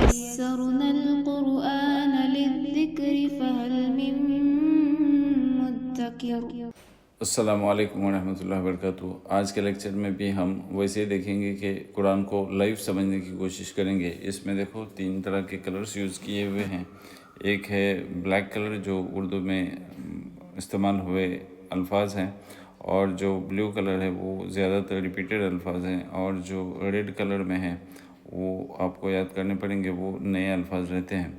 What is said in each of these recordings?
يسرنا القرآن للذكر فهل من مدكر۔ السلام علیکم ورحمۃ اللہ وبرکاتہ۔ آج کے لیکچر میں بھی ہم ویسے دیکھیں گے کہ قرآن کو لائیو سمجھنے کی کوشش کریں گے۔ اس میں دیکھو 3 طرح کے کلرز یوز کیے ہوئے ہیں۔ ایک ہے بلیک کلر جو اردو میں استعمال ہوئے الفاظ ہیں، اور جو بلیو کلر ہے وہ زیادہ تر ریپیٹڈ الفاظ ہیں، اور جو ریڈ کلر میں ہے وہ آپ کو یاد کرنے پڑیں گے، وہ نئے الفاظ رہتے ہیں۔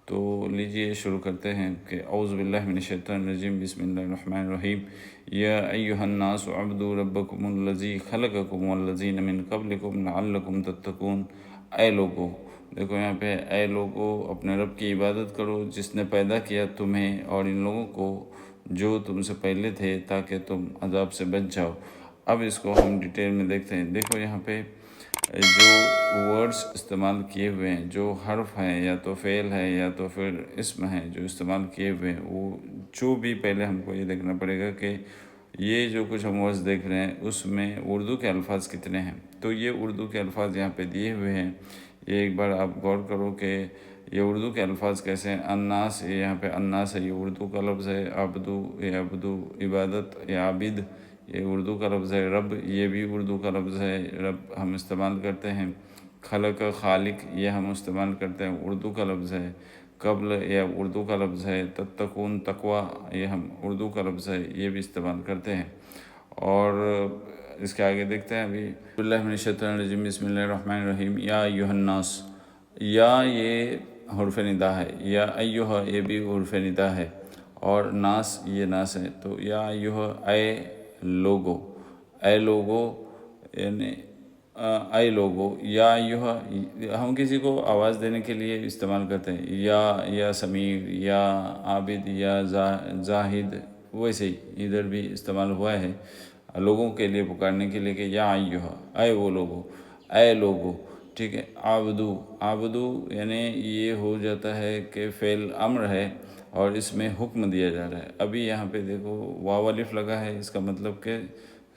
تو لیجئے شروع کرتے ہیں کہ اعوذ باللہ من الشیطان الرجیم، بسم اللہ الرحمن الرحیم۔ یا ایہا الناس اعبدوا ربکم الذی خلقکم والذین من قبلکم لعلکم تتقون۔ اے لوگو، دیکھو یہاں پہ اے لوگو، اپنے رب کی عبادت کرو جس نے پیدا کیا تمہیں اور ان لوگوں کو جو تم سے پہلے تھے، تاکہ تم عذاب سے بچ جاؤ۔ اب اس کو ہم ڈیٹیل میں دیکھتے ہیں۔ دیکھو یہاں پہ جو ورڈز استعمال کیے ہوئے ہیں، جو حرف ہیں، یا تو فعل ہے یا تو پھر اسم ہے جو استعمال کیے ہوئے ہیں، وہ جو بھی پہلے ہم کو یہ دیکھنا پڑے گا کہ یہ جو کچھ ہم ورڈز دیکھ رہے ہیں اس میں اردو کے الفاظ کتنے ہیں۔ تو یہ اردو کے الفاظ یہاں پہ دیے ہوئے ہیں۔ یہ ایک بار آپ غور کرو کہ یہ اردو کے الفاظ کیسے ہیں۔ الناس، یہ یہاں پہ الناس ہے، یہ اردو کا لفظ ہے۔ عبدو، یہ عبدو عبادت یا عابد، یہ اردو کا لفظ ہے۔ رب، یہ بھی اردو کا لفظ ہے، رب ہم استعمال کرتے ہیں۔ خلق، خالق، یہ ہم استعمال کرتے ہیں، اردو کا لفظ ہے۔ قبل، یہ اردو کا لفظ ہے۔ تتقون، تقوی، یہ ہم اردو کا لفظ ہے، یہ بھی استعمال کرتے ہیں۔ اور اس کے آگے دیکھتے ہیں ابھی۔ بسم اللہ من الشیطان الرجیم، بسم اللہ الرحمن الرحیم۔ یا ایھا الناس، یا یہ حرف ندا ہے، یا ایھا یہ بھی حرف ندا ہے، اور ناس یہ ناس ہے۔ تو یا ایھا، اے لوگو، اے لوگو یعنی اے لوگو۔ یا ایھا، ہم کسی کو آواز دینے کے لیے استعمال کرتے ہیں، یا سمیر، یا عابد، یا زاہد، ویسے ہی ادھر بھی استعمال ہوا ہے لوگوں کے لیے پکارنے کے لیے کہ یا ایھا، اے وہ لوگو، اے لوگو، ٹھیک ہے۔ عبدو، عبدو یعنی یہ ہو جاتا ہے کہ فعل امر ہے اور اس میں حکم دیا جا رہا ہے۔ ابھی یہاں پہ دیکھو واو الف لگا ہے، اس کا مطلب کہ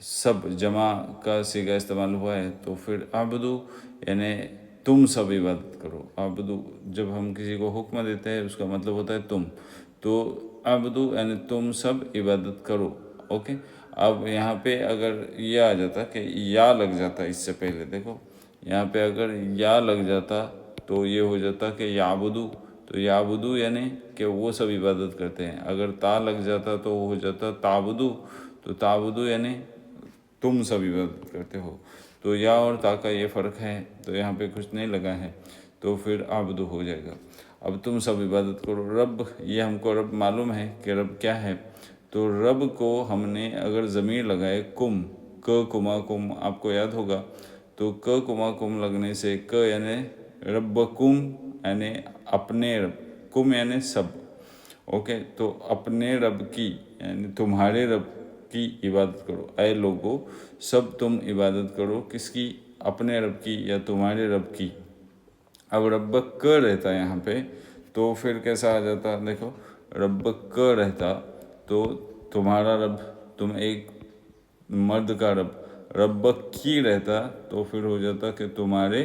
سب جمع کا صیغہ استعمال ہوا ہے۔ تو پھر عبدو یعنی تم سب عبادت کرو۔ عبدو جب ہم کسی کو حکم دیتے ہیں اس کا مطلب ہوتا ہے تم، تو عبدو یعنی تم سب عبادت کرو، اوکے۔ اب یہاں پہ اگر یہ آ جاتا کہ یا لگ جاتا اس سے پہلے، دیکھو یہاں پہ اگر یا لگ جاتا تو یہ ہو جاتا کہ یعبدو، تو یعبدو یعنی کہ وہ سب عبادت کرتے ہیں۔ اگر تا لگ جاتا تو وہ ہو جاتا تعبدو، تو تعبدو یعنی تم سب عبادت کرتے ہو۔ تو یا اور تا کا یہ فرق ہے، تو یہاں پہ کچھ نہیں لگا ہے، تو پھر عبدو ہو جائے گا۔ اب تم سب عبادت کرو۔ رب، یہ ہم کو رب معلوم ہے کہ رب کیا ہے، تو رب کو ہم نے اگر ضمیر لگائے کم، کما کم، آپ کو یاد ہوگا، تو کما کم لگنے سے یعنی ربکم یعنی اپنے رب، کم یعنی سب، اوکے۔ تو اپنے رب کی یعنی تمہارے رب کی عبادت کرو۔ اے لوگو، سب تم عبادت کرو، کس کی؟ اپنے رب کی یا تمہارے رب کی۔ اب ربک رہتا یہاں پہ تو پھر کیسا آ جاتا، دیکھو ربک رہتا تو تمہارا رب، تم ایک مرد کا رب۔ ربک کی رہتا تو پھر ہو جاتا کہ تمہارے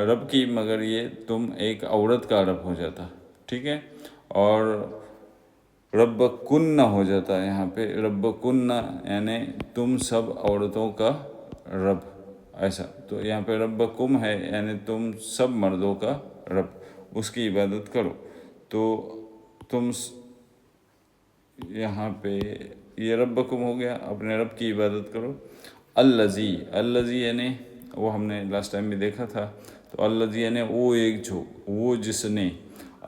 رب کی، مگر یہ تم ایک عورت کا رب ہو جاتا، ٹھیک ہے۔ اور ربکن ہو جاتا یہاں پہ، ربکن یعنی تم سب عورتوں کا رب، ایسا۔ تو یہاں پہ ربکم ہے یعنی تم سب مردوں کا رب، اس کی عبادت کرو۔ تو تم یہاں پہ یہ ربکم ہو گیا، اپنے رب کی عبادت کرو۔ الذی، الذی یعنی وہ ہم نے لاسٹ ٹائم بھی دیکھا تھا، تو الذی یعنی وہ ایک جو، وہ جس نے۔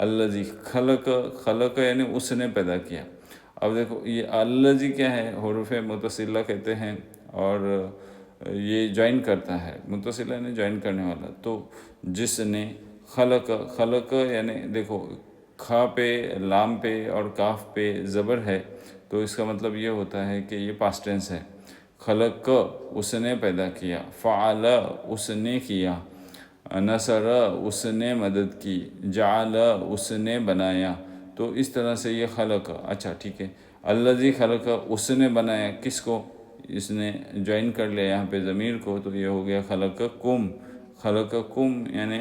الذی خلق، خلق یعنی اس نے پیدا کیا۔ اب دیکھو یہ الذی کیا ہے، حروف متصلہ کہتے ہیں، اور یہ جوائن کرتا ہے، متصلہ یعنی جوائن کرنے والا۔ تو جس نے، خلق، خلق یعنی دیکھو کھا پہ، لام پہ اور کاف پہ زبر ہے، تو اس کا مطلب یہ ہوتا ہے کہ یہ پاسٹ ٹینس ہے۔ خلق اس نے پیدا کیا، فعل اس نے کیا، نصر اس نے مدد کی، جعل اس نے بنایا۔ تو اس طرح سے یہ خلق، اچھا ٹھیک ہے۔ الذی خلق، اس نے بنایا، کس کو؟ اس نے جوائن کر لیا یہاں پہ ضمیر کو، تو یہ ہو گیا خلقکم۔ خلقکم یعنی